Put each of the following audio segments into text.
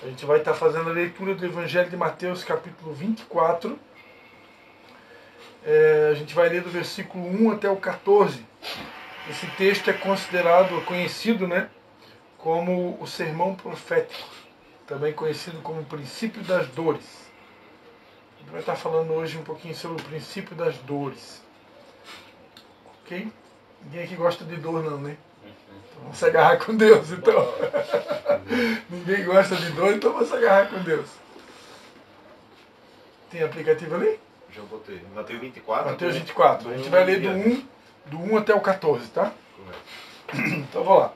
A gente vai estar fazendo a leitura do Evangelho de Mateus, capítulo 24. A gente vai ler do versículo 1 até o 14. Esse texto é considerado, conhecido, né, como o sermão profético, também conhecido como o princípio das dores. A gente vai estar falando hoje um pouquinho sobre o princípio das dores. Ok? Ninguém aqui gosta de dor não, né? Então vamos se agarrar com Deus, então. Ninguém gosta de dor, então vamos se agarrar com Deus. Tem aplicativo ali? Já botei. Mateus 24. Mateus 24. A gente vai ler do 1 até o 14, tá? Correto. Então vamos lá.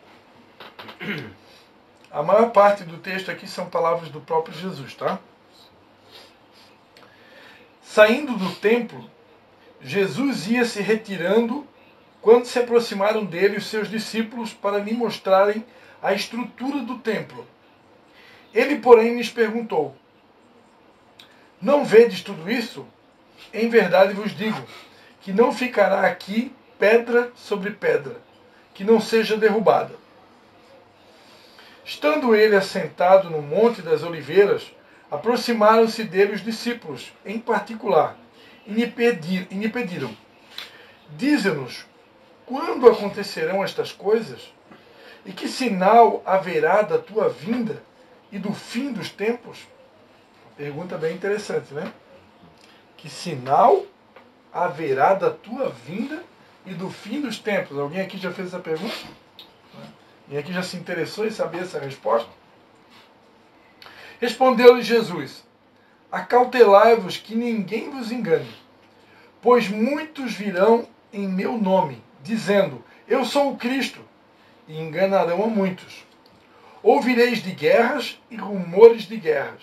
A maior parte do texto aqui são palavras do próprio Jesus, tá? Saindo do templo, Jesus ia se retirando quando se aproximaram dele os seus discípulos para lhe mostrarem a estrutura do templo. Ele, porém, lhes perguntou: não vedes tudo isso? Em verdade vos digo que não ficará aqui pedra sobre pedra, que não seja derrubada. Estando ele assentado no Monte das Oliveiras, aproximaram-se dele os discípulos, em particular, e lhe pediram: dize-nos, quando acontecerão estas coisas? E que sinal haverá da tua vinda e do fim dos tempos? Pergunta bem interessante, né? Que sinal haverá da tua vinda e do fim dos tempos? Alguém aqui já fez essa pergunta? Alguém aqui já se interessou em saber essa resposta? Respondeu-lhe Jesus: acautelai-vos que ninguém vos engane, pois muitos virão em meu nome, dizendo: eu sou o Cristo, e enganarão a muitos. Ouvireis de guerras e rumores de guerras,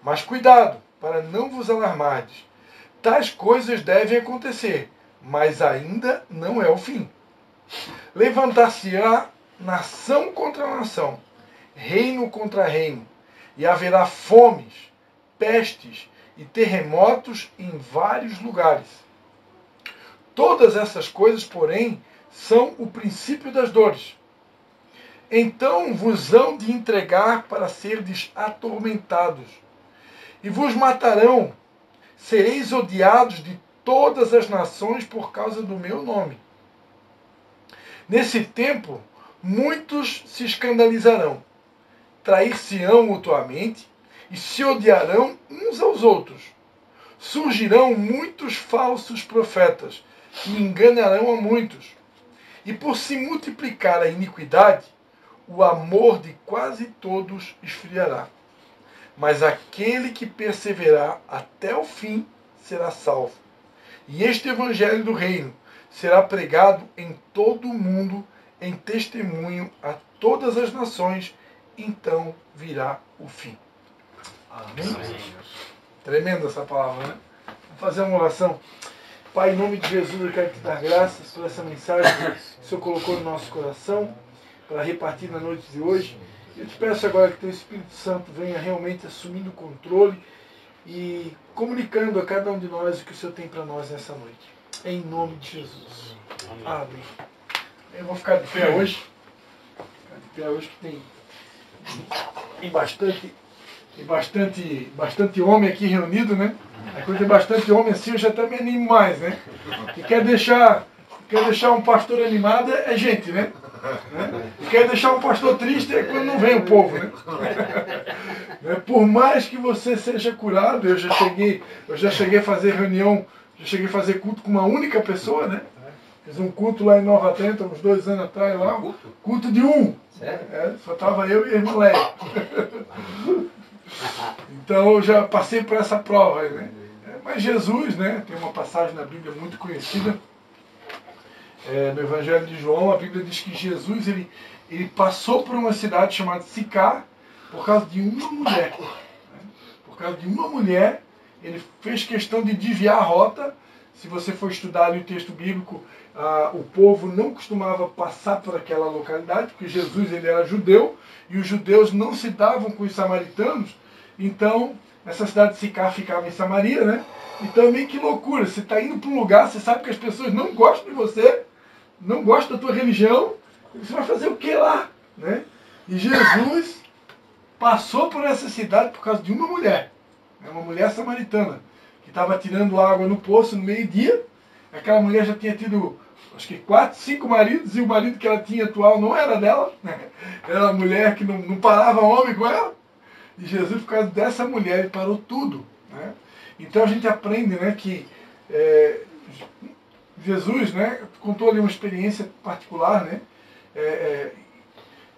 mas cuidado, para não vos alarmardes. Tais coisas devem acontecer, mas ainda não é o fim. Levantar-se-á nação contra nação, reino contra reino, e haverá fomes, pestes e terremotos em vários lugares. Todas essas coisas, porém, são o princípio das dores. Então vos hão de entregar para serdes atormentados, e vos matarão. Sereis odiados de todas as nações por causa do meu nome. Nesse tempo, muitos se escandalizarão, trair-se-ão mutuamente e se odiarão uns aos outros. Surgirão muitos falsos profetas e enganarão a muitos. E por se multiplicar a iniquidade, o amor de quase todos esfriará. Mas aquele que perseverar até o fim será salvo. E este evangelho do reino será pregado em todo o mundo em testemunho a todas as nações, então virá o fim. Amém? Tremenda essa palavra, né? Vamos fazer uma oração. Pai, em nome de Jesus, eu quero te dar graças por essa mensagem que o Senhor colocou no nosso coração para repartir na noite de hoje. Eu te peço agora que teu Espírito Santo venha realmente assumindo o controle e comunicando a cada um de nós o que o Senhor tem para nós nessa noite. Em nome de Jesus. Amém. Eu vou ficar de pé hoje. Que tem bastante homem aqui reunido, né? Aí quando tem bastante homem assim, eu já até me animo mais, né? E quer deixar um pastor animado é gente, né? E quer deixar um pastor triste é quando não vem o povo, né? Por mais que você seja curado, eu já cheguei a fazer reunião, já cheguei a fazer culto com uma única pessoa, né? Fiz um culto lá em Nova Atlanta, uns 2 anos atrás, lá, culto de um. Só estava eu e a irmã Leia. Então eu já passei por essa prova, né? Mas Jesus, né? Tem uma passagem na Bíblia muito conhecida, no Evangelho de João, a Bíblia diz que Jesus ele passou por uma cidade chamada Sicar por causa de uma mulher. Né? Por causa de uma mulher, ele fez questão de desviar a rota. Se você for estudar ali o texto bíblico, o povo não costumava passar por aquela localidade, porque Jesus ele era judeu, e os judeus não se davam com os samaritanos. Então, essa cidade de Sicar ficava em Samaria, né? Então, meio que loucura. Você está indo para um lugar, você sabe que as pessoas não gostam de você, não gostam da tua religião, você vai fazer o que lá? Né? E Jesus passou por essa cidade por causa de uma mulher samaritana, que estava tirando água no poço no meio-dia. Aquela mulher já tinha tido, acho que 4, 5 maridos, e o marido que ela tinha atual não era dela, né? Era uma mulher que não parava homem com ela. E Jesus, por causa dessa mulher, ele parou tudo, né? Então a gente aprende, né, que Jesus, né, contou ali uma experiência particular, né?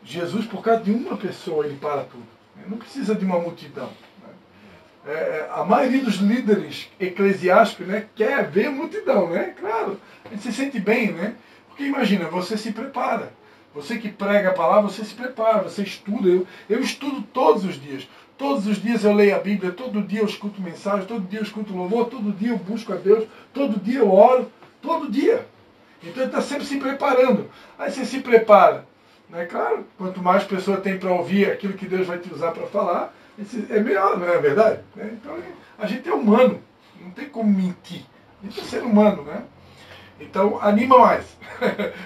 Jesus, por causa de uma pessoa, ele para tudo, né? Não precisa de uma multidão, né? A maioria dos líderes eclesiásticos, né, quer ver multidão, né? Claro, a gente se sente bem, né? Porque imagina, você se prepara. Você que prega a palavra, você se prepara, você estuda. Eu estudo todos os dias. Todos os dias eu leio a Bíblia, todo dia eu escuto mensagem, todo dia eu escuto louvor, todo dia eu busco a Deus, todo dia eu oro, todo dia. Então ele está sempre se preparando. Aí você se prepara, né? Claro, quanto mais pessoa tem para ouvir aquilo que Deus vai te usar para falar, é melhor, não é verdade? Então a gente é humano, não tem como mentir. A gente é ser humano, né? Então anima mais.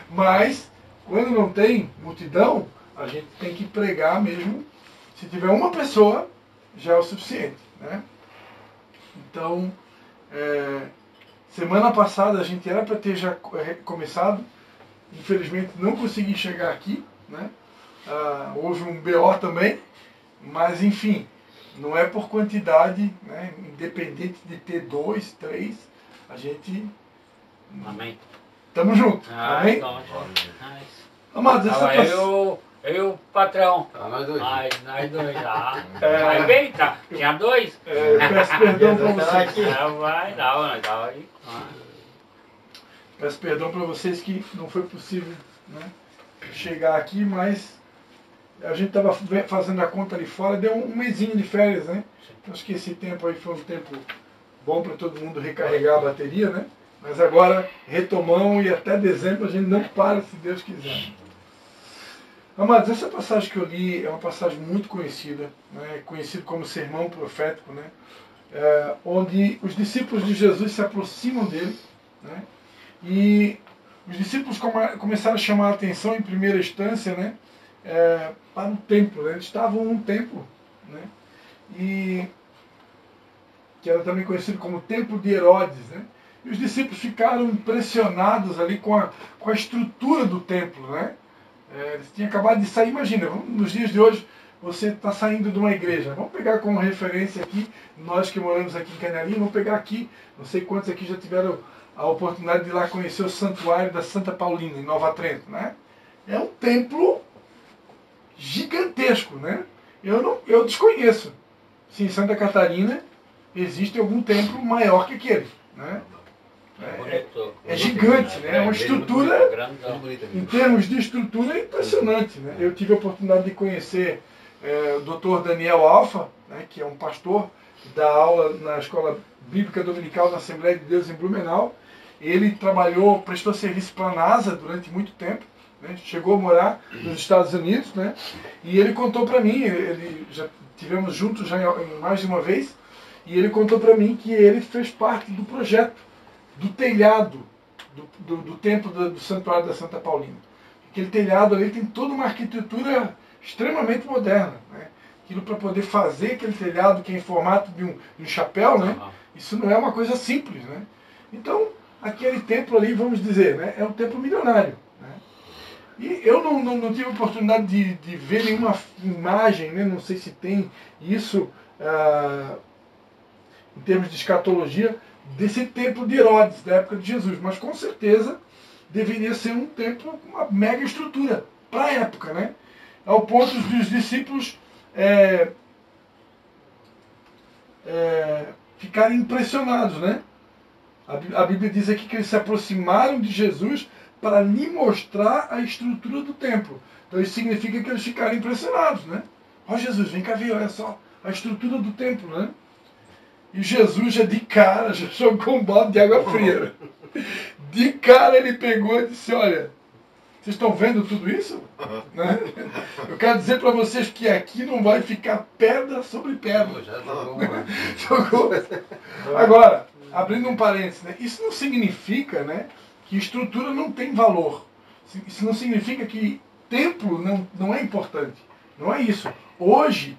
Mas quando não tem multidão, a gente tem que pregar mesmo. Se tiver uma pessoa, já é o suficiente, né? Então, semana passada a gente era para ter já começado. Infelizmente não consegui chegar aqui, né? Houve um BO também, mas enfim, não é por quantidade, né? Independente de ter 2, 3, a gente... Amém. Tamo junto, amém? Amados, Eu e o patrão. Nós dois. Nós dois já. Vai bem, tá? Tinha 2. Peço perdão para vocês. Vai, nós tava aí. Peço perdão para vocês que não foi possível, né, chegar aqui, mas a gente estava fazendo a conta ali fora, deu um mesinho de férias, né? Acho que esse tempo aí foi um tempo bom para todo mundo recarregar a bateria, né? Mas agora retomamos e até dezembro a gente não para, se Deus quiser. Amados, essa passagem que eu li é uma passagem muito conhecida, né? Conhecida como sermão profético, né? Onde os discípulos de Jesus se aproximam dele, né? E os discípulos começaram a chamar a atenção em primeira instância, né? Para o templo, né? Eles estavam num templo, né? E que era também conhecido como Templo de Herodes, né? E os discípulos ficaram impressionados ali com a estrutura do templo, né? Eles tinham acabado de sair, imagina, nos dias de hoje você está saindo de uma igreja. Vamos pegar como referência aqui, nós que moramos aqui em Canelinha, vamos pegar aqui, não sei quantos aqui já tiveram a oportunidade de ir lá conhecer o santuário da Santa Paulina, em Nova Trento, né? É um templo gigantesco, né? Eu desconheço se em Santa Catarina existe algum templo maior que aquele, né? É gigante, né? É uma estrutura, em termos de estrutura, é impressionante, né? Eu tive a oportunidade de conhecer o Dr. Daniel Alfa, né, que é um pastor que dá aula na Escola Bíblica Dominical da Assembleia de Deus em Blumenau. Ele prestou serviço para a NASA durante muito tempo, né? Chegou a morar nos Estados Unidos, né? E ele contou para mim, já tivemos juntos já em mais de uma vez, e ele contou para mim que ele fez parte do projeto do telhado do templo do Santuário da Santa Paulina. Aquele telhado ali tem toda uma arquitetura extremamente moderna, né? Aquilo para poder fazer aquele telhado que é em formato de um chapéu, né? Isso não é uma coisa simples, né? Então, aquele templo ali, vamos dizer, né, é um templo milionário, né? E eu não tive a oportunidade de ver nenhuma imagem, né? Não sei se tem isso em termos de escatologia, desse templo de Herodes, da época de Jesus, mas com certeza deveria ser um templo com uma mega estrutura para a época, né? Ao ponto dos discípulos ficarem impressionados, né? A Bíblia diz aqui que eles se aproximaram de Jesus para lhe mostrar a estrutura do templo. Então isso significa que eles ficaram impressionados, né? Ó Jesus, vem cá ver, olha só a estrutura do templo, né? E Jesus já de cara, já jogou um balde de água fria. De cara ele pegou e disse, olha, vocês estão vendo tudo isso? Né? Eu quero dizer para vocês que aqui não vai ficar pedra sobre pedra. Já jogou, jogou. Agora, abrindo um parênteses, né? Isso não significa, né, que estrutura não tem valor. Isso não significa que templo não é importante. Não é isso. Hoje,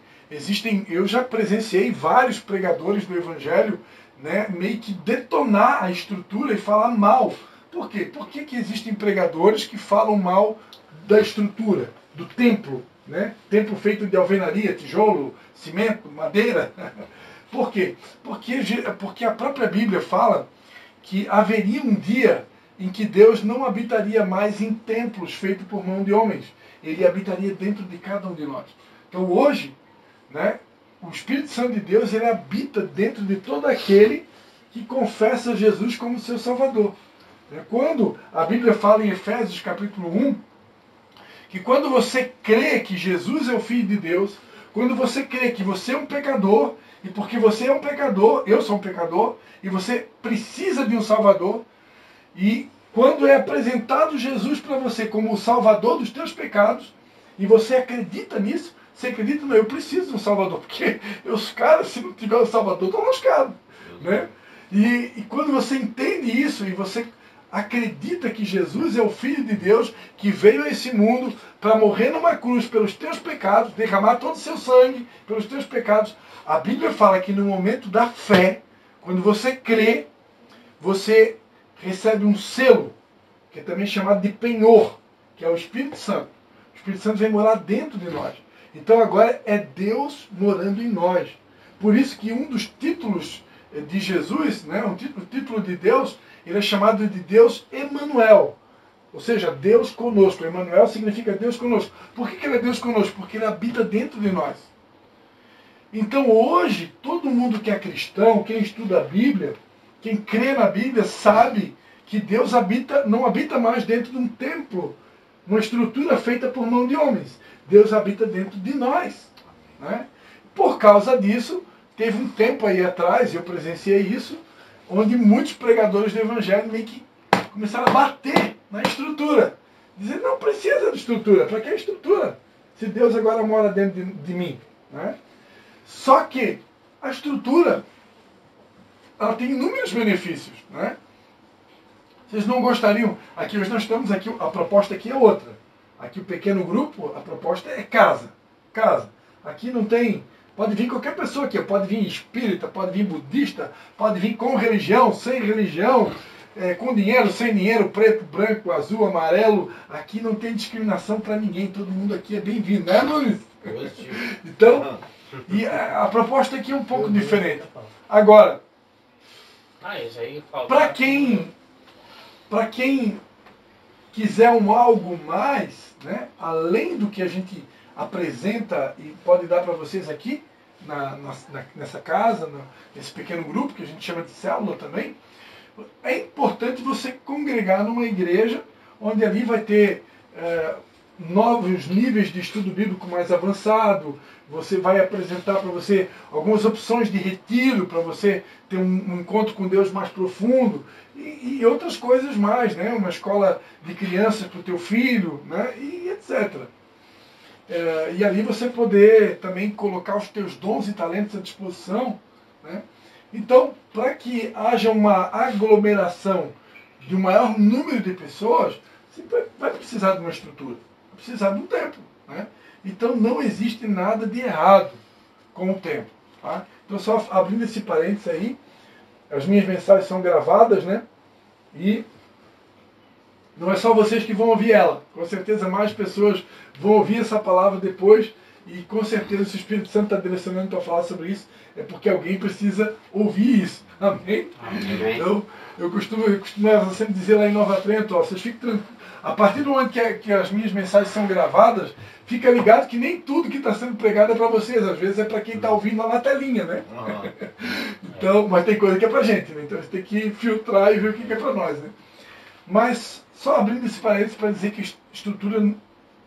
eu já presenciei vários pregadores do Evangelho, né, meio que detonar a estrutura e falar mal. Por quê? Por que existem pregadores que falam mal da estrutura, do templo, né? Templo feito de alvenaria, tijolo, cimento, madeira. Por quê? Porque a própria Bíblia fala que haveria um dia em que Deus não habitaria mais em templos feitos por mão de homens. Ele habitaria dentro de cada um de nós. Então hoje, né, o Espírito Santo de Deus, ele habita dentro de todo aquele que confessa Jesus como seu Salvador. Quando a Bíblia fala em Efésios capítulo 1, que quando você crê que Jesus é o Filho de Deus, quando você crê que você é um pecador, e porque você é um pecador, eu sou um pecador, e você precisa de um Salvador, e quando é apresentado Jesus para você como o Salvador dos teus pecados, e você acredita nisso, você acredita, não, eu preciso de um Salvador, porque os caras, se não tiver um Salvador, estão lascados. Né? E quando você entende isso, e você acredita que Jesus é o Filho de Deus, que veio a esse mundo para morrer numa cruz pelos teus pecados, derramar todo o seu sangue pelos teus pecados, a Bíblia fala que no momento da fé, quando você crê, você recebe um selo, que é também chamado de penhor, que é o Espírito Santo. O Espírito Santo vem morar dentro de nós. Então agora é Deus morando em nós. Por isso que um dos títulos de Jesus, né, o título de Deus, ele é chamado de Deus Emanuel. Ou seja, Deus conosco. Emanuel significa Deus conosco. Por que ele é Deus conosco? Porque ele habita dentro de nós. Então hoje, todo mundo que é cristão, quem estuda a Bíblia, quem crê na Bíblia, sabe que Deus não habita mais dentro de um templo, uma estrutura feita por mão de homens. Deus habita dentro de nós. Né? Por causa disso, teve um tempo aí atrás, eu presenciei isso, onde muitos pregadores do Evangelho meio que começaram a bater na estrutura. Dizer, não precisa de estrutura. Para que estrutura? Se Deus agora mora dentro de mim. Né? Só que a estrutura, ela tem inúmeros benefícios. Né? Vocês não gostariam... Aqui nós estamos aqui, a proposta aqui é outra. Aqui o pequeno grupo, a proposta é casa. Casa. Aqui não tem... Pode vir qualquer pessoa aqui, pode vir espírita, pode vir budista, pode vir com religião, sem religião, com dinheiro, sem dinheiro, preto, branco, azul, amarelo. Aqui não tem discriminação para ninguém, todo mundo aqui é bem-vindo, né, Luiz? Então, e a proposta aqui é um pouco diferente. Agora, para quem quiser algo mais, né, além do que a gente apresenta e pode dar para vocês aqui, nessa casa, nesse pequeno grupo que a gente chama de célula também, é importante você congregar numa igreja onde ali vai ter novos níveis de estudo bíblico mais avançado. Você vai apresentar para você algumas opções de retiro para você ter um encontro com Deus mais profundo e outras coisas mais, né? Uma escola de crianças para o teu filho, né? E etc. E ali você poder também colocar os teus dons e talentos à disposição. Né? Então, para que haja uma aglomeração de um maior número de pessoas, você vai precisar de uma estrutura, vai precisar de um templo. Né? Então não existe nada de errado com o templo. Tá? Então só abrindo esse parênteses aí, as minhas mensagens são gravadas, né? E não é só vocês que vão ouvir ela. Com certeza mais pessoas vão ouvir essa palavra depois. E com certeza se o Espírito Santo está direcionando para falar sobre isso, é porque alguém precisa ouvir isso. Amém? Amém. Então, eu costumava sempre dizer lá em Nova Trento, ó, vocês fiquem tranquilos. A partir do momento que as minhas mensagens são gravadas, fica ligado que nem tudo que está sendo pregado é para vocês. Às vezes é para quem está ouvindo lá na telinha, né? Então, mas tem coisa que é para a gente, né? Então a gente tem que filtrar e ver o que é para nós, né? Mas só abrindo esse parênteses para dizer que a estrutura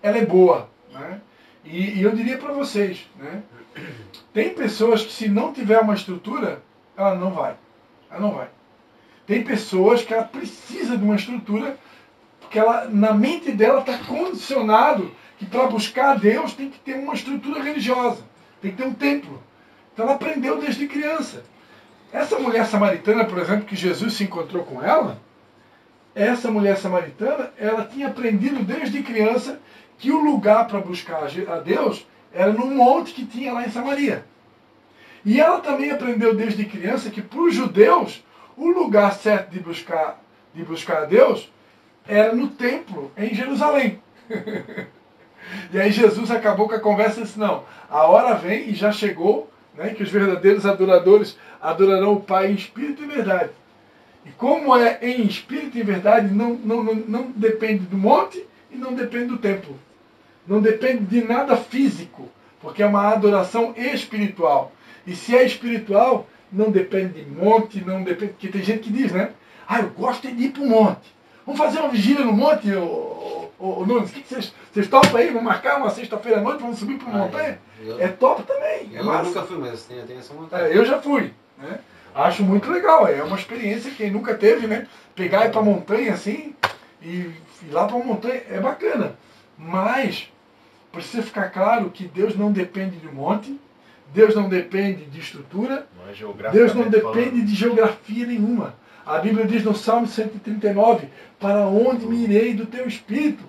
ela é boa. Né? E eu diria para vocês, né? Tem pessoas que se não tiver uma estrutura, ela não vai. Ela não vai. Tem pessoas que ela precisa de uma estrutura, porque ela, na mente dela está condicionado que para buscar a Deus tem que ter uma estrutura religiosa, tem que ter um templo. Então ela aprendeu desde criança. Essa mulher samaritana, por exemplo, que Jesus se encontrou com ela, essa mulher samaritana, ela tinha aprendido desde criança que o lugar para buscar a Deus era no monte que tinha lá em Samaria. E ela também aprendeu desde criança que para os judeus o lugar certo de buscar a Deus era no templo, em Jerusalém. E aí Jesus acabou com a conversa e disse, não, a hora vem e já chegou, né, que os verdadeiros adoradores adorarão o Pai em espírito e verdade. E como é em espírito e verdade, não depende do monte e não depende do templo. Não depende de nada físico, porque é uma adoração espiritual. E se é espiritual, não depende de monte, não depende... Porque tem gente que diz, né? Ah, eu gosto de ir para o monte. Vamos fazer uma vigília no monte, Nunes? O que vocês topam aí? Vamos marcar uma sexta-feira à noite, vamos subir para uma montanha? É top também. Eu nunca fui, mas tem essa montanha. Eu já fui, né? Acho muito legal, é uma experiência que quem nunca teve, né? Pegar e ir para a montanha assim, e ir lá para a montanha, é bacana. Mas precisa ficar claro que Deus não depende de monte, Deus não depende de estrutura, Deus não depende de geografia nenhuma. A Bíblia diz no Salmo 139, para onde me irei do teu espírito?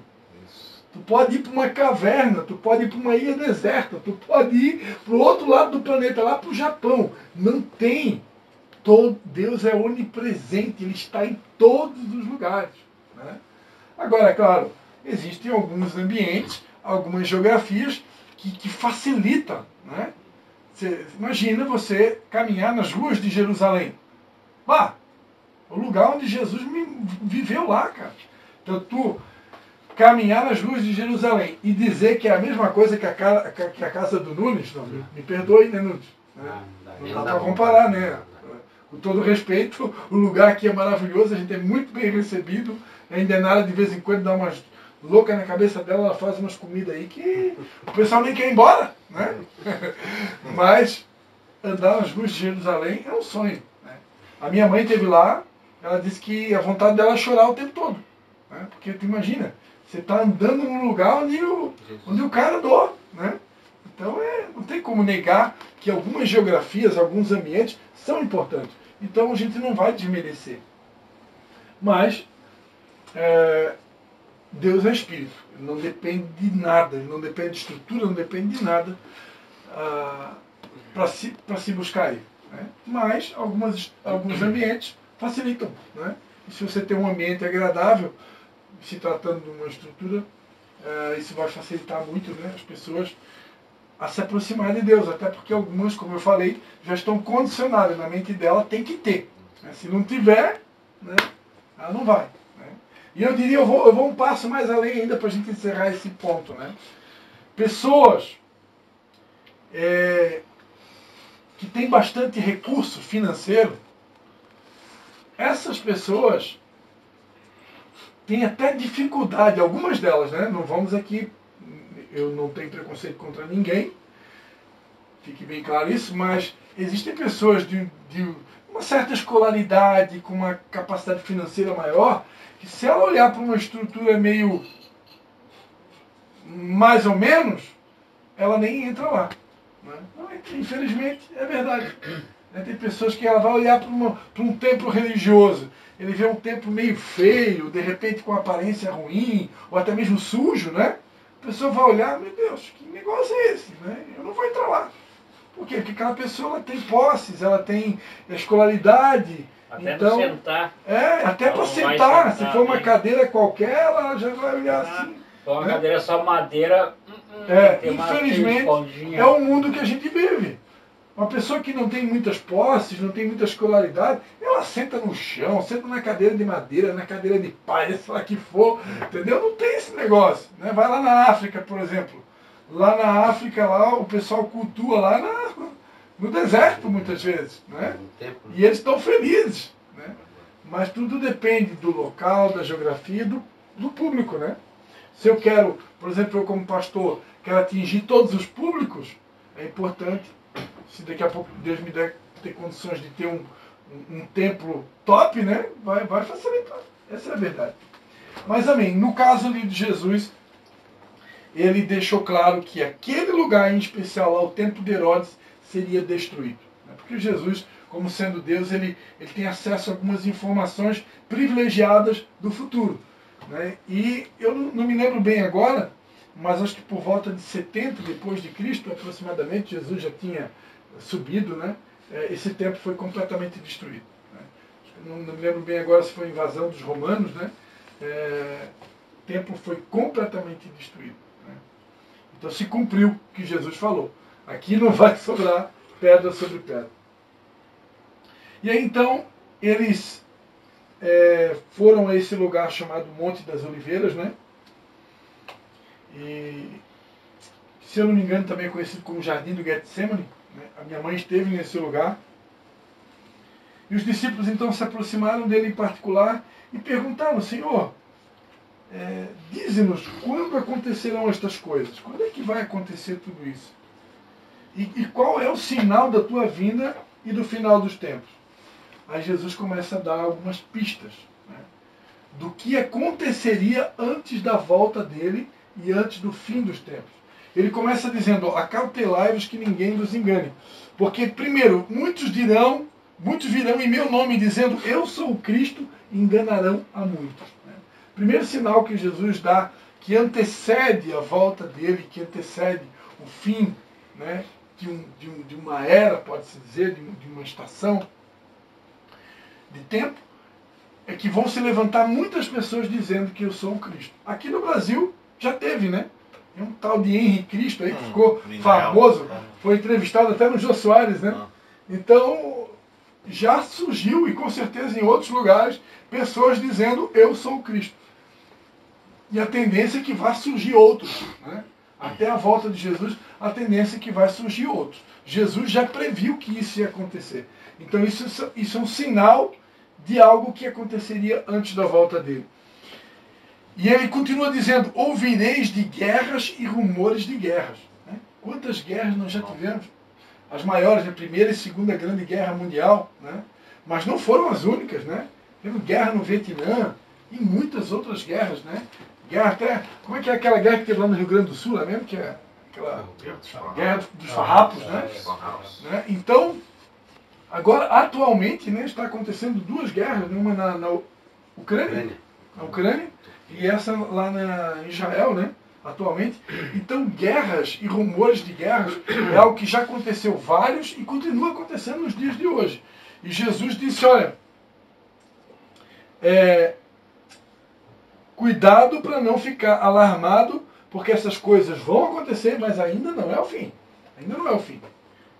Tu pode ir para uma caverna, tu pode ir para uma ilha deserta, tu pode ir para o outro lado do planeta, lá para o Japão. Não tem. Deus é onipresente, Ele está em todos os lugares. Né? Agora, claro, existem alguns ambientes, algumas geografias que facilitam. Né? Imagina você caminhar nas ruas de Jerusalém. O lugar onde Jesus viveu lá, cara. Então, tu caminhar nas ruas de Jerusalém e dizer que é a mesma coisa que a casa do Nunes, não, me perdoe, né, Nunes? Não dá para comparar, né? Com todo respeito, o lugar aqui é maravilhoso, a gente é muito bem recebido. A Indenara, de vez em quando, dá umas loucas na cabeça dela, ela faz umas comidas aí que o pessoal nem quer ir embora, né? Mas andar nas ruas de Jerusalém é um sonho. Né? A minha mãe esteve lá, ela disse que a vontade dela é chorar o tempo todo. Né? Porque tu imagina, você está andando num lugar onde o cara andou. Né? Então não tem como negar que algumas geografias, alguns ambientes são importantes. Então a gente não vai desmerecer. Mas Deus é espírito. Ele não depende de nada, ele não depende de estrutura, não depende de nada para se buscar ele. Né? Mas alguns ambientes facilitam. Né? E se você tem um ambiente agradável, se tratando de uma estrutura, isso vai facilitar muito, né, as pessoas a se aproximar de Deus, até porque algumas, como eu falei, já estão condicionadas na mente dela, tem que ter. Né? Se não tiver, né, ela não vai. Né? E eu diria, eu vou um passo mais além ainda para a gente encerrar esse ponto. Né? Pessoas que têm bastante recurso financeiro, essas pessoas têm até dificuldade, algumas delas, né? Não vamos aqui, eu não tenho preconceito contra ninguém, fique bem claro isso, mas existem pessoas de uma certa escolaridade, com uma capacidade financeira maior, que se ela olhar para uma estrutura meio mais ou menos, ela nem entra lá. Né? Infelizmente, é verdade. Tem pessoas que ela vai olhar para um templo religioso, ele vê um templo meio feio, de repente com aparência ruim, ou até mesmo sujo, né? A pessoa vai olhar, meu Deus, que negócio é esse? Né? Eu não vou entrar lá. Por quê? Porque aquela pessoa ela tem posses, ela tem escolaridade. Até então, para sentar. Até para sentar. Se for uma cadeira qualquer, ela já vai olhar assim. Se for uma cadeira só madeira, infelizmente, é o mundo que a gente vive. Uma pessoa que não tem muitas posses, não tem muita escolaridade, ela senta no chão, senta na cadeira de madeira, na cadeira de palha, sei lá que for, entendeu? Não tem esse negócio. Né? Vai lá na África, por exemplo. Lá na África, lá, o pessoal cultua lá no deserto, muitas vezes. Né? E eles estão felizes. Né? Mas tudo depende do local, da geografia, do público. Né? Se eu quero, por exemplo, eu como pastor, quero atingir todos os públicos, é importante. Se daqui a pouco Deus me der ter condições de ter um templo top, né? Vai facilitar. Essa é a verdade. Mas amém. No caso ali de Jesus, ele deixou claro que aquele lugar em especial lá, o templo de Herodes, seria destruído. Porque Jesus, como sendo Deus, ele tem acesso a algumas informações privilegiadas do futuro. Né? E eu não me lembro bem agora, mas acho que por volta de 70 depois de Cristo, aproximadamente, Jesus já tinha subido, né? Esse templo foi completamente destruído. Né? Não me lembro bem agora se foi a invasão dos romanos, né? O templo foi completamente destruído. Né? Então se cumpriu o que Jesus falou. Aqui não vai sobrar pedra sobre pedra. E aí então eles foram a esse lugar chamado Monte das Oliveiras, né? E, se eu não me engano, também é conhecido como Jardim do Getsemane. Né? A minha mãe esteve nesse lugar. E os discípulos então se aproximaram dele em particular e perguntaram: Senhor, dize-nos quando acontecerão estas coisas? Quando é que vai acontecer tudo isso? E qual é o sinal da tua vinda e do final dos tempos? Aí Jesus começa a dar algumas pistas, né, do que aconteceria antes da volta dele e antes do fim dos tempos. Ele começa dizendo: acautelai-vos que ninguém vos engane. Porque, primeiro, muitos virão em meu nome dizendo: eu sou o Cristo, e enganarão a muitos. Né? Primeiro sinal que Jesus dá, que antecede a volta dele, que antecede o fim, né, de uma era, pode-se dizer, de uma estação de tempo, é que vão se levantar muitas pessoas dizendo que eu sou o Cristo. Aqui no Brasil já teve, né? Tem um tal de Henri Cristo aí que ficou famoso, foi entrevistado até no Jô Soares, né? Então, já surgiu, e com certeza em outros lugares, pessoas dizendo eu sou o Cristo. E a tendência é que vai surgir outros, né? Até a volta de Jesus, a tendência é que vai surgir outros. Jesus já previu que isso ia acontecer. Então isso é um sinal de algo que aconteceria antes da volta dele. E ele continua dizendo: ouvireis de guerras e rumores de guerras. Né? Quantas guerras nós já tivemos? As maiores, a Primeira e Segunda Grande Guerra Mundial, né? Mas não foram as únicas, né? Teve guerra no Vietnã e muitas outras guerras, né? Guerra até, como é que é aquela guerra que teve lá no Rio Grande do Sul, é mesmo? Que é aquela guerra dos farrapos, né? Então, agora, atualmente, né, está acontecendo duas guerras, uma na Ucrânia, e essa lá em Israel, né, atualmente. Então, guerras e rumores de guerras é algo que já aconteceu vários e continua acontecendo nos dias de hoje. E Jesus disse: olha, cuidado para não ficar alarmado, porque essas coisas vão acontecer, mas ainda não é o fim. Ainda não é o fim.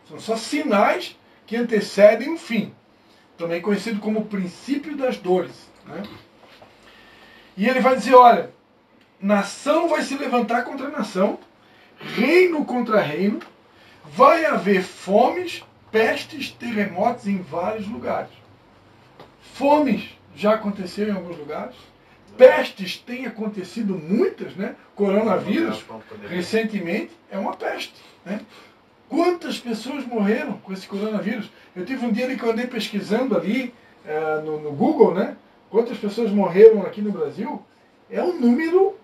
São só sinais que antecedem o fim. Também conhecido como o princípio das dores. Né? E ele vai dizer: olha, nação vai se levantar contra nação, reino contra reino, vai haver fomes, pestes, terremotos em vários lugares. Fomes já aconteceu em alguns lugares. Pestes têm acontecido muitas, né? Coronavírus, recentemente, é uma peste. Né? Quantas pessoas morreram com esse coronavírus? Eu tive um dia ali que eu andei pesquisando ali no Google, né? Quantas pessoas morreram aqui no Brasil? É um número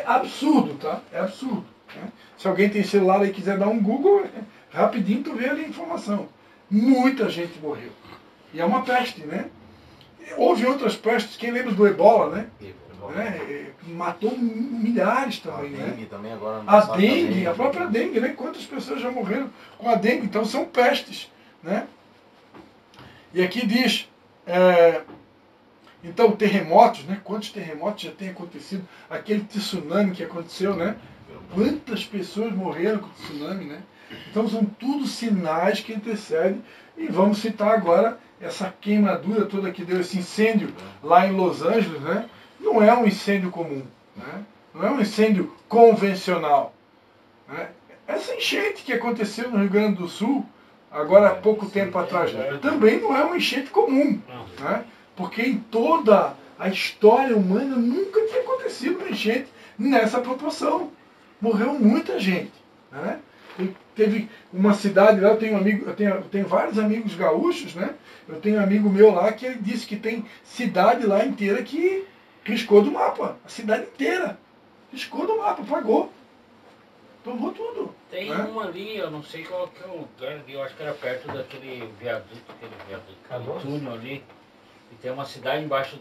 absurdo, tá? É absurdo. Né? Se alguém tem celular e quiser dar um Google, rapidinho tu vê ali a informação. Muita gente morreu. E é uma peste, né? Houve outras pestes, quem lembra do Ebola, né? Matou milhares também, a dengue, né? também agora A dengue, a própria dengue, né? Quantas pessoas já morreram com a dengue? Então são pestes, né? E aqui diz, então terremotos, né? Quantos terremotos já tem acontecido? Aquele tsunami que aconteceu, né? Quantas pessoas morreram com o tsunami, né? Então são tudo sinais que antecedem. E vamos citar agora essa queimadura toda que deu, esse incêndio lá em Los Angeles, né? Não é um incêndio comum, né? Não é um incêndio convencional. Né? Essa enchente que aconteceu no Rio Grande do Sul, agora há pouco tempo atrás, também não é uma enchente comum. Né? Porque em toda a história humana nunca tinha acontecido uma enchente nessa proporção. Morreu muita gente. Né? Teve uma cidade lá, eu tenho vários amigos gaúchos, né? Eu tenho um amigo meu lá que ele disse que tem cidade lá inteira que riscou do mapa. A cidade inteira. Riscou do mapa, apagou. Tomou tudo. Tem uma ali, eu não sei qual que é o lugar ali, eu acho que era perto daquele viaduto, aquele túnel ali. E tem uma cidade embaixo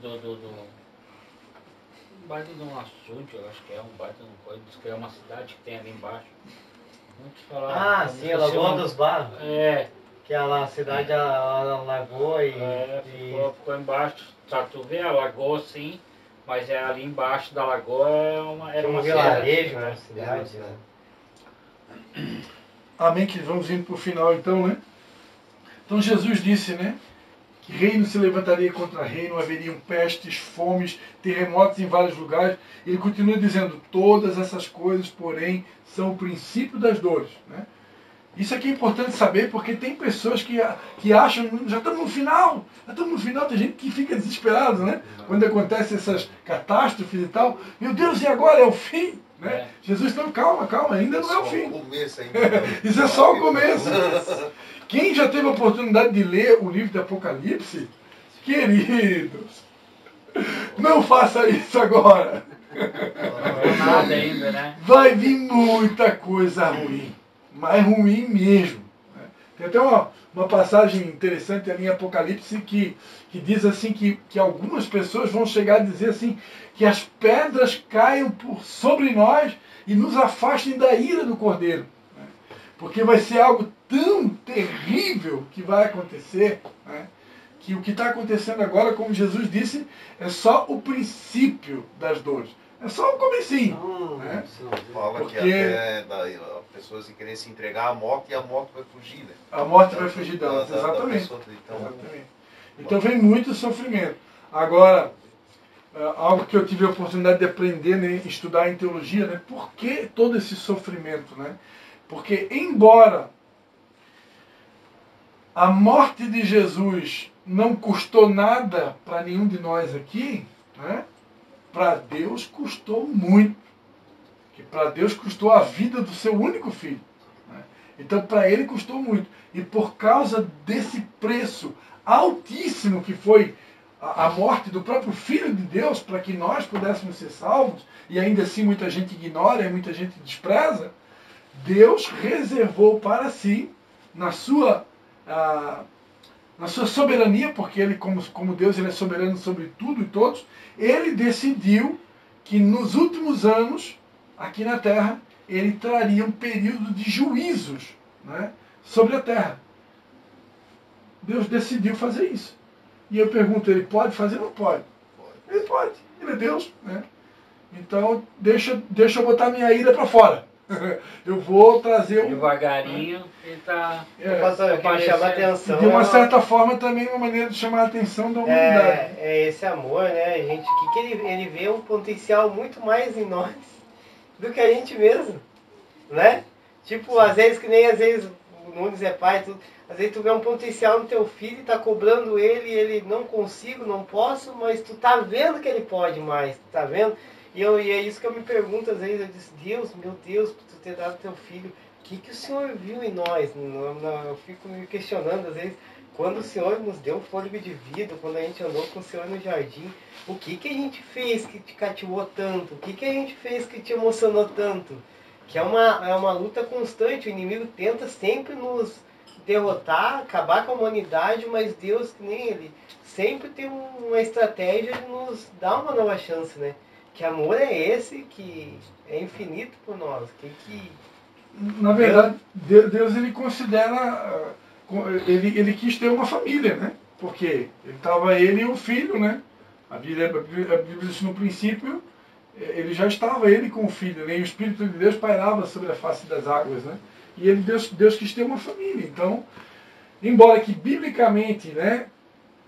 baita de um açude, eu acho que é um baita de uma coisa, diz que é uma cidade que tem ali embaixo. Muitos falaram. Sim, a Lagoa dos Barros. É. Que é lá, a cidade, a lagoa e... Ficou embaixo. Só tu vê a lagoa sim, mas é ali embaixo da lagoa era uma vilarejo, cidade, uma cidade, né? Amém, que vamos indo para o final então, né? Então Jesus disse, né? Que reino se levantaria contra reino, haveriam pestes, fomes, terremotos em vários lugares. Ele continua dizendo, todas essas coisas, porém, são o princípio das dores, né? Isso aqui é importante saber, porque tem pessoas que acham, já estamos no final, tem gente que fica desesperado, né? Quando acontecem essas catástrofes e tal. Meu Deus, e agora? É o fim? Né? Jesus, não, calma, ainda não é o fim. Só o começo ainda. Isso é só o começo. Quem já teve a oportunidade de ler o livro de Apocalipse, queridos, não faça isso agora. Não é nada ainda, né? Vai vir muita coisa ruim. Mas ruim mesmo. Tem até uma passagem interessante ali em Apocalipse que diz assim que algumas pessoas vão chegar a dizer assim que as pedras caiam sobre nós e nos afastem da ira do Cordeiro. Porque vai ser algo tão terrível que vai acontecer, né? Que o que está acontecendo agora, como Jesus disse, é só o princípio das dores. É só o comecinho. Né? Fala porque que até pessoas que querem se entregar à morte e a morte vai fugir, né? A morte vai fugir delas, exatamente. Exatamente. Então vem muito sofrimento. Agora, algo que eu tive a oportunidade de aprender, né, estudar em teologia, né? Por que todo esse sofrimento? Né? Porque embora a morte de Jesus não custou nada para nenhum de nós aqui, né? Para Deus custou muito. Que para Deus custou a vida do seu único filho. Né? Então para ele custou muito. E por causa desse preço altíssimo que foi a morte do próprio Filho de Deus, para que nós pudéssemos ser salvos, e ainda assim muita gente ignora e muita gente despreza, Deus reservou para si, na sua soberania, porque ele, como Deus, ele é soberano sobre tudo e todos, ele decidiu que nos últimos anos, aqui na Terra, ele traria um período de juízos, né, sobre a Terra. Deus decidiu fazer isso. E eu pergunto, ele pode fazer? Não pode. Ele pode. Ele é Deus. Né? Então, deixa eu botar minha ira para fora. Eu vou trazer um... Devagarinho, ele está... Para chamar atenção. De uma certa forma, também uma maneira de chamar a atenção da humanidade. É esse amor, né, gente? Que ele vê um potencial muito mais em nós do que a gente mesmo, né? Tipo, às vezes, que nem às vezes o Nunes é pai, às vezes tu vê um potencial no teu filho e tá cobrando ele não consigo, não posso, mas tu tá vendo que ele pode mais, tu tá vendo? E é isso que eu me pergunto, às vezes, eu disse, Deus, meu Deus, por tu ter dado teu filho, o que o Senhor viu em nós? Eu fico me questionando, às vezes, quando o Senhor nos deu fôlego de vida, quando a gente andou com o Senhor no jardim, o que a gente fez que te cativou tanto? O que a gente fez que te emocionou tanto? Que é uma luta constante, o inimigo tenta sempre nos derrotar, acabar com a humanidade, mas Deus, que nem ele, sempre tem uma estratégia de nos dar uma nova chance, né? Que amor é esse que é infinito por nós? Na verdade, Deus ele considera, ele quis ter uma família, né? Porque ele e o filho, né? A Bíblia diz no princípio, ele já estava ele com o filho, né? E o Espírito de Deus pairava sobre a face das águas, né? E Deus quis ter uma família. Então, embora que biblicamente, né,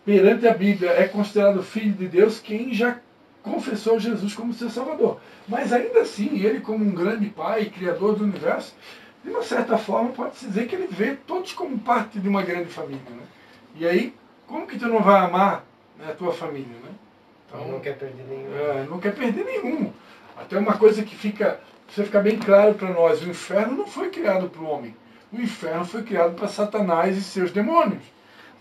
perante a Bíblia, é considerado filho de Deus quem já confessou Jesus como seu Salvador. Mas ainda assim, ele como um grande pai, criador do universo, de uma certa forma pode-se dizer que ele vê todos como parte de uma grande família. Né? E aí, como que tu não vai amar, né, a tua família? Né? Então, não quer perder nenhum. Não quer perder nenhum. Até uma coisa que precisa ficar bem claro para nós, o inferno não foi criado para o homem. O inferno foi criado para Satanás e seus demônios.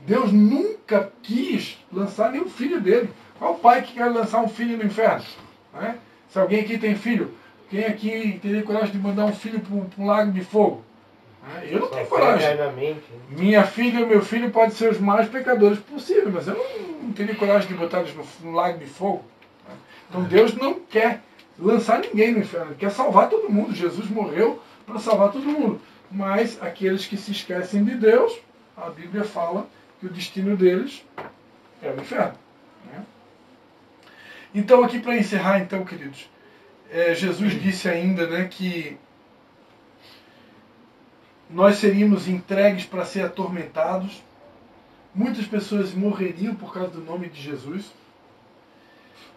Deus nunca quis lançar nenhum filho dele. Qual pai que quer lançar um filho no inferno? Né? Se alguém aqui tem filho, quem aqui teria coragem de mandar um filho para um lago de fogo? Eu não tenho coragem. Minha filha e meu filho podem ser os mais pecadores possíveis, mas eu não teria coragem de botar eles no lago de fogo. Então Deus não quer lançar ninguém no inferno, ele quer salvar todo mundo. Jesus morreu para salvar todo mundo. Mas aqueles que se esquecem de Deus, a Bíblia fala que o destino deles é o inferno. Né? Então, aqui para encerrar, então, queridos, Jesus disse ainda, né, que nós seríamos entregues para ser atormentados. Muitas pessoas morreriam por causa do nome de Jesus.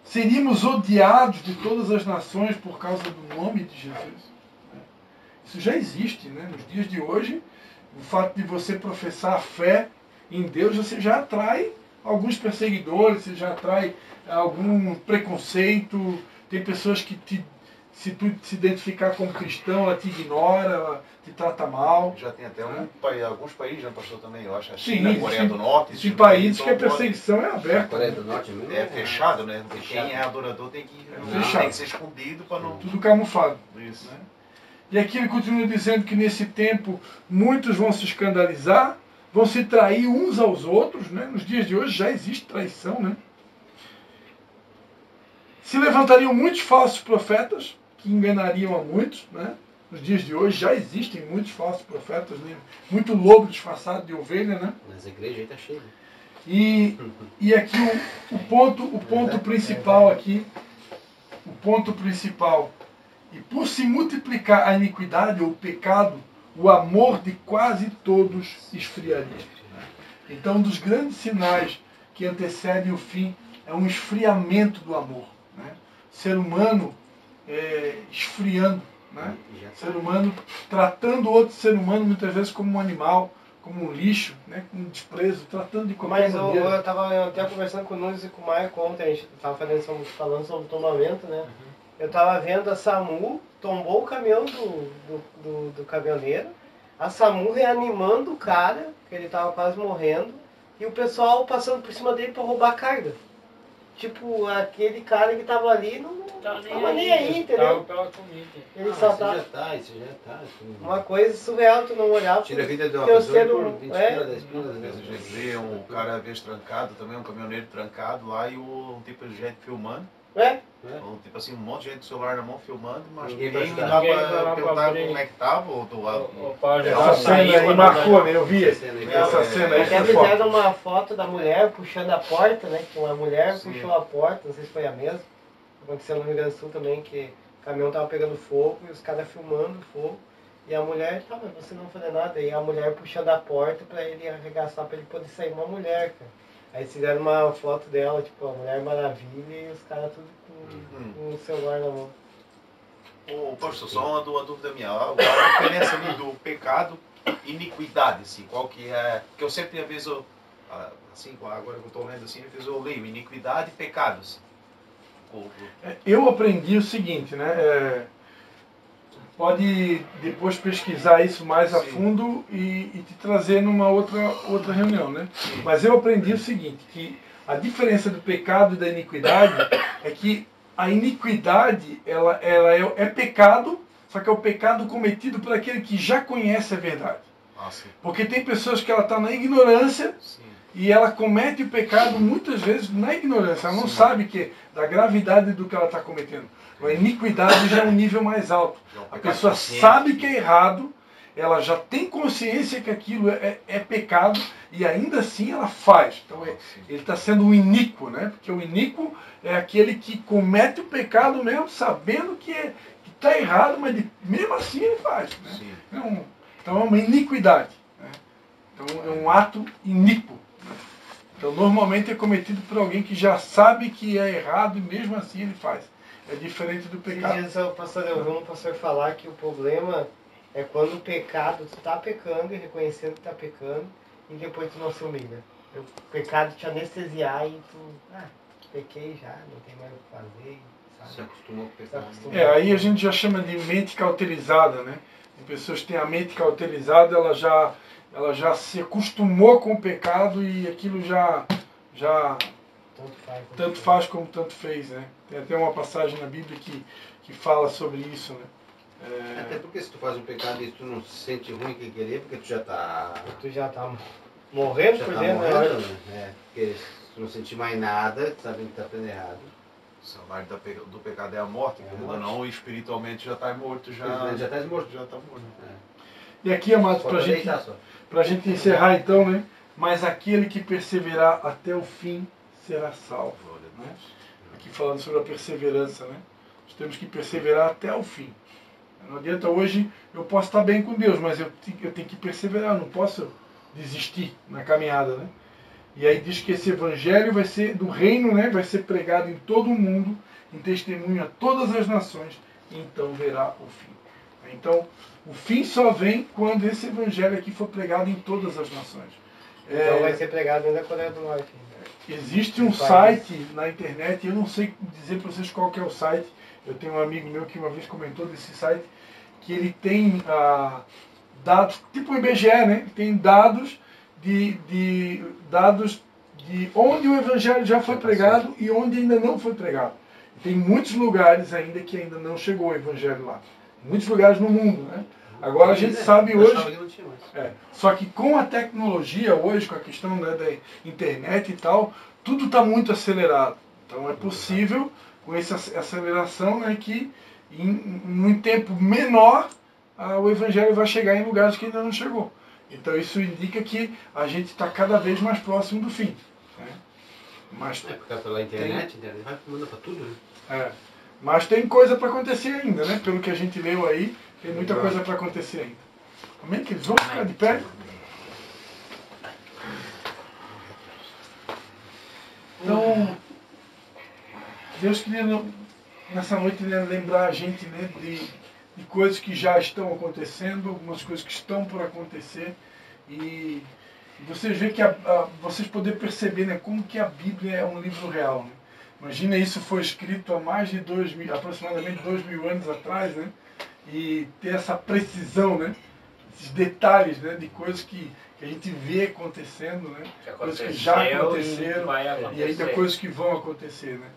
Seríamos odiados de todas as nações por causa do nome de Jesus. Isso já existe, né? Nos dias de hoje, o fato de você professar a fé em Deus, você já atrai alguns perseguidores, você já atrai algum preconceito. Tem pessoas que, se tu se identificar como cristão, ela te ignora, ela te trata mal. Já tem até né? alguns países, né, pastor, também, eu acho, a Sim, China, a Coreia do Norte. Tem países que a perseguição é A aberta. Coreia do Norte mesmo? É fechado, né? Quem é adorador tem que, fechado. tem que ser escondido para não... Tudo camuflado. Isso. Né? E aqui ele continua dizendo que nesse tempo muitos vão se escandalizar, vão se trair uns aos outros. Né? Nos dias de hoje já existe traição. Né? Se levantariam muitos falsos profetas que enganariam a muitos. Né? Nos dias de hoje já existem muitos falsos profetas, né? Muito lobo disfarçado de ovelha. Né? Mas a igreja aí está cheia. E aqui o ponto principal aqui, o ponto principal. E por se multiplicar a iniquidade ou o pecado, o amor de quase todos esfriaria. Então, um dos grandes sinais que antecedem o fim é um esfriamento do amor. Né? Ser humano esfriando. Né? Ser humano tratando outro ser humano muitas vezes como um animal, como um lixo, né? Com desprezo, tratando de qualquer maneira. Eu estava até conversando com o Nunes e com o Maicon ontem, a gente estava falando sobre o tombamento, né? Eu estava vendo a SAMU, tombou o caminhão do caminhoneiro, a SAMU reanimando o cara, que ele estava quase morrendo, e o pessoal passando por cima dele para roubar a carga. Tipo, aquele cara que estava ali não estava nem aí, entendeu? Ele só tá... Isso já tá. Uma coisa surreal, tu não olhar. Tira a vida de uma teu pessoa ser por humano. 20 É. pila, 10 pila. Às vezes a gente vê um cara às vezes trancado também, um caminhoneiro trancado lá e um tipo de gente filmando. Ou, tipo assim, um monte de gente com o celular na mão filmando, mas Ninguém ninguém vai dá Ninguém pra vai lá perguntar pra abrir. como é que tava ou do lado. Essa cena aí marcou, né? Eu vi essa cena aí. Até Foi forte. fizeram uma foto da mulher puxando a porta, né? Que uma mulher Sim. puxou a porta, não sei se foi a mesma. Aconteceu no Rio Grande do Sul também, que o caminhão tava pegando fogo e os caras filmando o fogo. E a mulher, tá, mas você não fazer nada. E a mulher puxando a porta pra ele arregaçar, pra ele poder sair uma mulher, cara. Aí fizeram uma foto dela, tipo, a Mulher Maravilha e os caras tudo com o celular na mão. Ô, pastor, só uma dúvida minha. A diferença ali do pecado e iniquidade, assim, qual que é? Porque eu sempre, às vezes, assim, agora que eu estou lendo assim, às vezes eu leio iniquidade e pecados. Eu aprendi o seguinte, né? Pode depois pesquisar isso mais a Sim. fundo e te trazer numa outra reunião, né? Mas eu aprendi o seguinte, que a diferença do pecado e da iniquidade é que a iniquidade ela é pecado, só que é o pecado cometido por aquele que já conhece a verdade. Sim. Porque tem pessoas que ela está na ignorância Sim. e ela comete o pecado muitas vezes na ignorância. Ela não sabe da gravidade do que ela está cometendo. A iniquidade já é um nível mais alto. A pessoa sabe que é errado, ela já tem consciência que aquilo é pecado e ainda assim ela faz. Então ele está sendo um iníquo, né? Porque o iníquo é aquele que comete o pecado mesmo sabendo que está errado, mas mesmo assim ele faz. Né? Então é uma iniquidade. Né? Então é um ato iníquo. Né? Então normalmente é cometido por alguém que já sabe que é errado e mesmo assim ele faz. É diferente do pecado. Eu vi um pastor falar que o problema é quando o pecado, tu tá pecando e reconhecendo que tá pecando e depois tu não se humilha. O pecado te anestesiar e tu, pequei já, não tem mais o que fazer. Sabe? Se acostumou com o pecado. Aí a gente já chama de mente cauterizada, né? As pessoas têm a mente cauterizada, ela já se acostumou com o pecado e aquilo já tanto faz como tanto fez, né? Tem até uma passagem na Bíblia que fala sobre isso, né? Até porque se tu faz um pecado e tu não se sente ruim que querer, porque tu já tá morrendo por dentro, morrendo, né? Porque se tu não sentir mais nada, sabendo que tá fazendo errado. O salário do pecado é a morte, querendo ou não, espiritualmente já está morto, já Já está morto. já está morto. E aqui, amados, Só para deitar só. a gente encerrar então, né? Mas aquele que perseverar até o fim será salvo. Glória a Né? Deus. Aqui falando sobre a perseverança, né? Nós temos que perseverar até o fim. Não adianta hoje, eu posso estar bem com Deus, mas eu tenho que perseverar, não posso desistir na caminhada, né? E aí diz que esse evangelho vai ser do reino, né? Vai ser pregado em todo o mundo, em testemunho a todas as nações, e então verá o fim. Então, o fim só vem quando esse evangelho aqui for pregado em todas as nações. Então vai ser pregado dentro da Coreia do Norte. Existe um site na internet, eu não sei dizer para vocês qual que é o site. Eu tenho um amigo meu que uma vez comentou desse site, que ele tem dados, tipo o IBGE, né? Tem dados dados de onde o evangelho já foi pregado e onde ainda não foi pregado. Tem muitos lugares ainda que ainda não chegou o evangelho lá. Muitos lugares no mundo, né? Agora a gente sabe hoje. Só que com a tecnologia hoje, com a questão, né, da internet e tal, tudo está muito acelerado. Então é possível, com essa aceleração, né, que em um tempo menor o evangelho vai chegar em lugares que ainda não chegou. Então isso indica que a gente está cada vez mais próximo do fim. Né? Mas Porque pela internet, vai mandando para tudo, né? Mas tem coisa para acontecer ainda, né? Pelo que a gente leu aí, tem muita coisa para acontecer ainda. Amém? Que eles vão ficar de pé? Então, Deus queria nessa noite, né, lembrar a gente, né, de coisas que já estão acontecendo, algumas coisas que estão por acontecer, e vocês veem que vocês poderem perceber, né, como que a Bíblia é um livro real. Né? Imagina, isso foi escrito há mais de aproximadamente 2000 anos atrás, né? E ter essa precisão, né? Esses detalhes, né? De coisas que a gente vê acontecendo, né? Coisas que já aconteceram e ainda coisas que vão acontecer, né?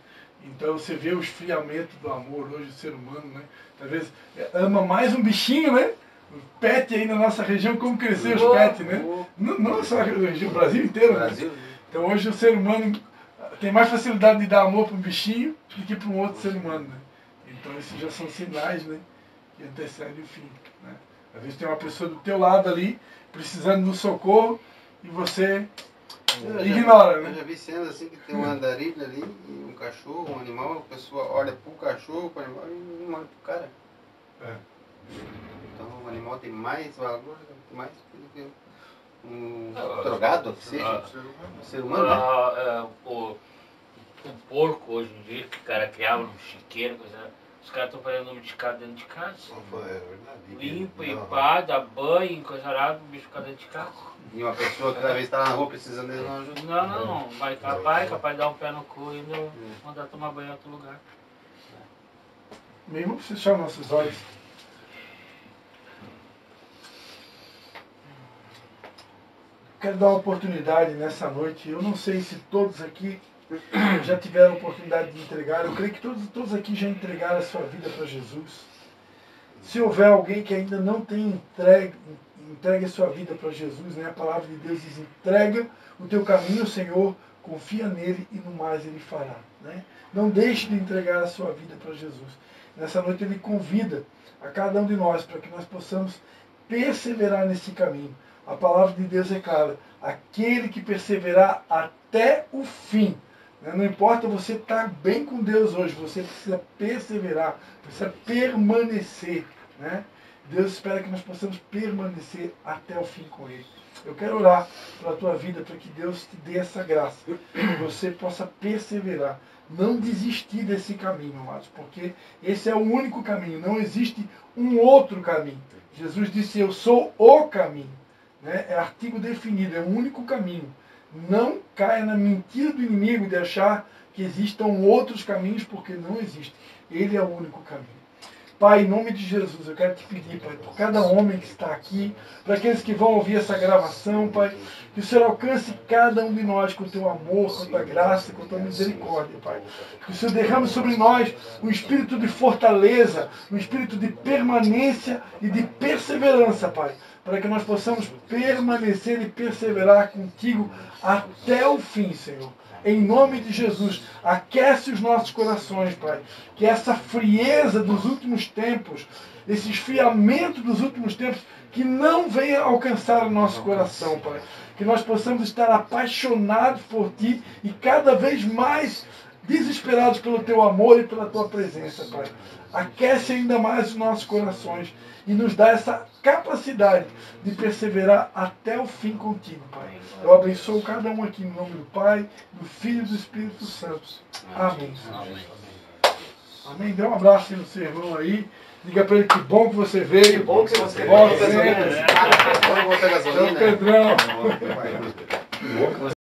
Então você vê o esfriamento do amor hoje do ser humano, né? Talvez ama mais um bichinho, né? O pet aí na nossa região, como crescer os pets, né? Não só a região, o Brasil inteiro, né? Então hoje o ser humano tem mais facilidade de dar amor para um bichinho do que para um outro ser humano, né? Então esses já são sinais, né? Que antecedem o fim, né? Às vezes tem uma pessoa do teu lado ali, precisando de um socorro, e você ignora, né? Eu já vi cenas assim que tem um andarilho ali, e um cachorro, um animal, a pessoa olha pro cachorro, pro animal e não olha pro cara. Então o animal tem mais valor, tem mais do que um drogado, que seja, um ser humano, né? O porco hoje em dia, que o cara criava no chiqueiro, coisa, os caras estão fazendo domesticado dentro de casa. Limpa e pá, dá banho, coisa arada, o bicho fica dentro de casa. E uma pessoa que cada vez está na rua precisando dele não ajuda. Não. Vai capaz de dar um pé no cu e ainda mandar tomar banho em outro lugar. Mesmo para fechar nossos olhos. Quero dar uma oportunidade nessa noite. Eu não sei se todos aqui já tiveram a oportunidade de entregar. Eu creio que todos aqui já entregaram a sua vida para Jesus. Se houver alguém que ainda não tem entregue a sua vida para Jesus, né? A palavra de Deus diz: entrega o teu caminho ao Senhor, confia nele e no mais ele fará. Né? Não deixe de entregar a sua vida para Jesus. Nessa noite ele convida a cada um de nós para que nós possamos perseverar nesse caminho. A palavra de Deus é clara: aquele que perseverar até o fim. Não importa você estar bem com Deus hoje, você precisa perseverar, precisa permanecer. Né? Deus espera que nós possamos permanecer até o fim com Ele. Eu quero orar pela tua vida, para que Deus te dê essa graça, que você possa perseverar, não desistir desse caminho, amados, porque esse é o único caminho, não existe um outro caminho. Jesus disse: eu sou o caminho. Né? É artigo definido, é o único caminho. Não caia na mentira do inimigo de achar que existam outros caminhos, porque não existe. Ele é o único caminho. Pai, em nome de Jesus, eu quero te pedir, Pai, por cada homem que está aqui, para aqueles que vão ouvir essa gravação, Pai, que o Senhor alcance cada um de nós com o teu amor, com a tua graça, com a tua misericórdia, Pai. Que o Senhor derrame sobre nós um espírito de fortaleza, um espírito de permanência e de perseverança, Pai, para que nós possamos permanecer e perseverar contigo até o fim, Senhor. Em nome de Jesus, aquece os nossos corações, Pai. Que essa frieza dos últimos tempos, esse esfriamento dos últimos tempos, que não venha alcançar o nosso coração, Pai. Que nós possamos estar apaixonados por Ti e cada vez mais desesperados pelo Teu amor e pela Tua presença, Pai. Aquece ainda mais os nossos corações e nos dá essa capacidade de perseverar até o fim contigo, Pai. Eu abençoo cada um aqui em nome do Pai, do Filho e do Espírito Santo. Amém. Amém. Dê um abraço no seu irmão aí. Diga para ele que bom que você veio. Que bom que você veio. Vamos botar gasolina. Pedrão.